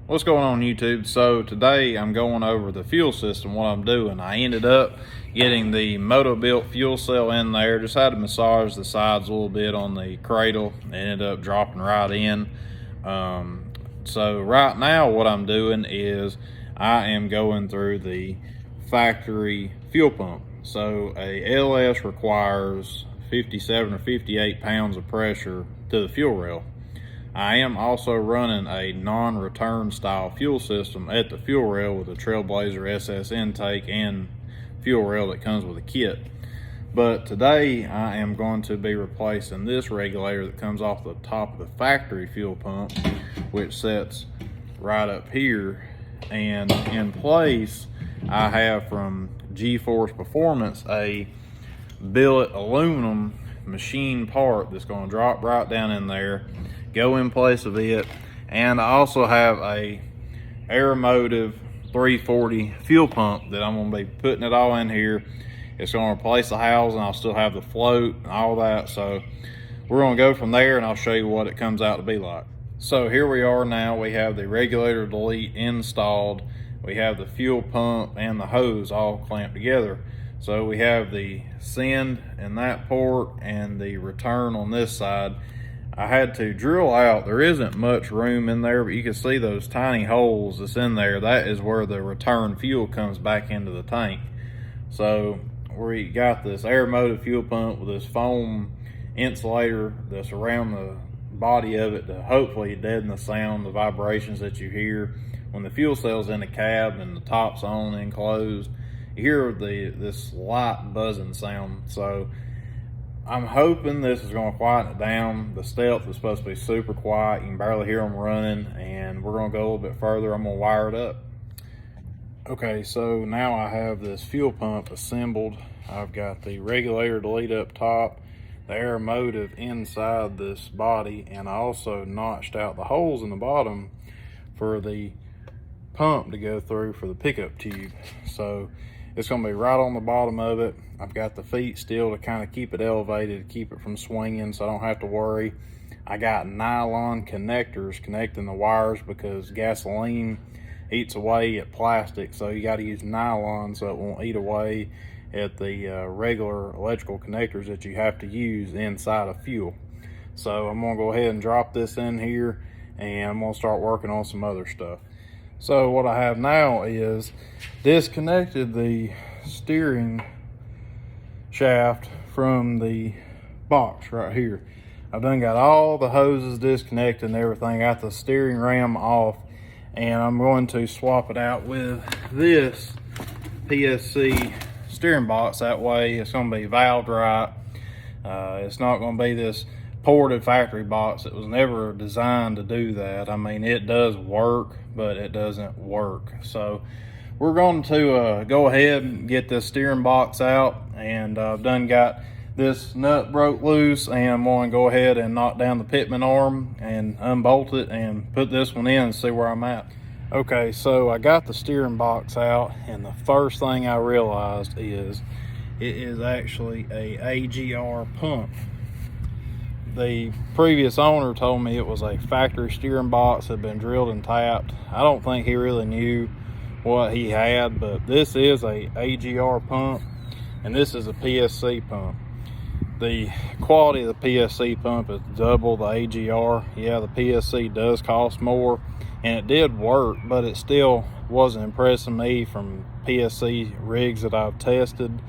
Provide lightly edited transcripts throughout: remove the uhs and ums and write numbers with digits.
What's going on YouTube? So today I'm going over the fuel system, what I'm doing. I ended up getting the Moto-Built fuel cell in there. Just had to massage the sides a little bit on the cradle. It ended up dropping right in. So right now what I'm doing is I am going through the factory fuel pump. So a LS requires 57 or 58 pounds of pressure to the fuel rail. I am also running a non-return style fuel system at the fuel rail with a Trailblazer SS intake and fuel rail that comes with a kit. But today I am going to be replacing this regulator that comes off the top of the factory fuel pump, which sits right up here. And in place, I have from G-Force Performance a billet aluminum machine part that's going to drop right down in there, go in place of it. And I also have a Aeromotive 340 fuel pump that I'm going to be putting it all in here. It's going to replace the housing. I'll still have the float and all that. So we're going to go from there and I'll show you what it comes out to be like. So here we are now. We have the regulator delete installed. We have the fuel pump and the hose all clamped together. So we have the send in that port and the return on this side. I had to drill out, there isn't much room in there, but you can see those tiny holes that's in there. That is where the return fuel comes back into the tank. So we got this Aeromotive fuel pump with this foam insulator that's around the body of it to hopefully deaden the sound, the vibrations that you hear when the fuel cell's in the cab and the top's on and closed. You hear this light buzzing sound. So I'm hoping this is going to quieten it down. The stealth is supposed to be super quiet. You can barely hear them running, and we're going to go a little bit further. I'm going to wire it up. Okay, so now I have this fuel pump assembled. I've got the regulator delete up top, the Aeromotive inside this body, and I also notched out the holes in the bottom for the pump to go through for the pickup tube. So it's going to be right on the bottom of it. I've got the feet still to kind of keep it elevated, to keep it from swinging, so I don't have to worry. I got nylon connectors connecting the wires because gasoline eats away at plastic, so you got to use nylon so it won't eat away at the regular electrical connectors that you have to use inside of fuel. So I'm going to go ahead and drop this in here, and I'm going to start working on some other stuff. So what I have now is disconnected the steering shaft from the box right here. I've done got all the hoses disconnected and everything, got the steering ram off, and I'm going to swap it out with this PSC steering box. That way it's going to be valved right. It's not going to be this ported factory box. It was never designed to do that. I mean, it does work, but it doesn't work. So we're going to go ahead and get this steering box out, and I've done got this nut broke loose, and I'm going to go ahead and knock down the pitman arm and unbolt it and put this one in and see where I'm at. Okay, so I got the steering box out, and the first thing I realized is it is actually a AGR pump. The previous owner told me it was a factory steering box that had been drilled and tapped. I don't think he really knew what he had, but this is a AGR pump, and this is a PSC pump. The quality of the PSC pump is double the AGR. Yeah, the PSC does cost more, and it did work, but it still wasn't impressing me from PSC rigs that I've tested.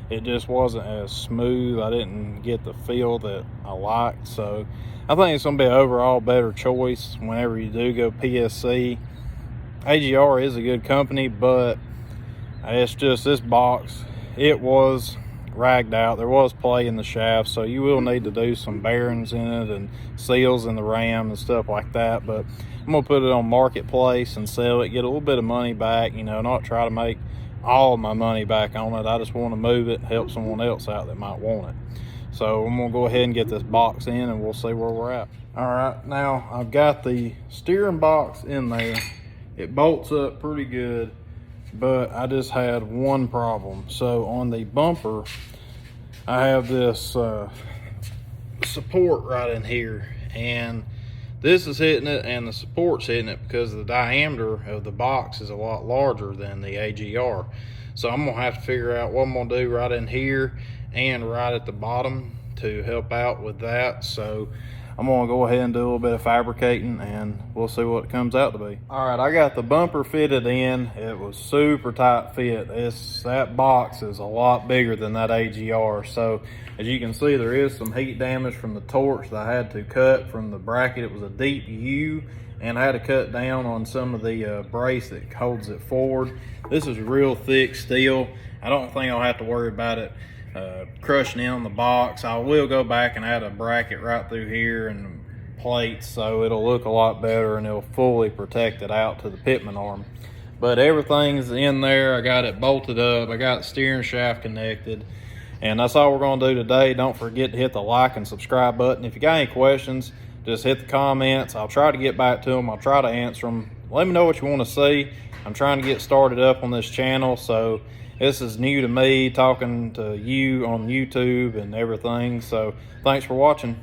It just wasn't as smooth. I didn't get the feel that I liked. So I think it's going to be an overall better choice whenever you do go PSC. AGR is a good company, but it's just this box, it was ragged out. There was play in the shaft, so you will need to do some bearings in it and seals in the ram and stuff like that. But I'm going to put it on Marketplace and sell it, get a little bit of money back, you know, not try to make all my money back on it. I just want to move it, help someone else out that might want it. So I'm going to go ahead and get this box in, and we'll see where we're at. All right, now I've got the steering box in there. It bolts up pretty good, but I just had one problem. So on the bumper, I have this support right in here, and this is hitting it and the support's hitting it because the diameter of the box is a lot larger than the AGR. So I'm gonna have to figure out what I'm gonna do right in here and right at the bottom to help out with that. So I'm gonna go ahead and do a little bit of fabricating and we'll see what it comes out to be. All right, I got the bumper fitted in. It was super tight fit. That box is a lot bigger than that AGR. So as you can see, there is some heat damage from the torch that I had to cut from the bracket. It was a deep U, and I had to cut down on some of the brace that holds it forward. This is real thick steel. I don't think I'll have to worry about it crushing in on the box. I will go back and add a bracket right through here and plates, so it'll look a lot better and it'll fully protect it out to the pitman arm. But everything's in there. I got it bolted up. I got the steering shaft connected, and that's all we're going to do today. Don't forget to hit the like and subscribe button. If you got any questions, just hit the comments. I'll try to get back to them. I'll try to answer them. Let me know what you want to see. I'm trying to get started up on this channel, so this is new to me, talking to you on YouTube and everything. So thanks for watching.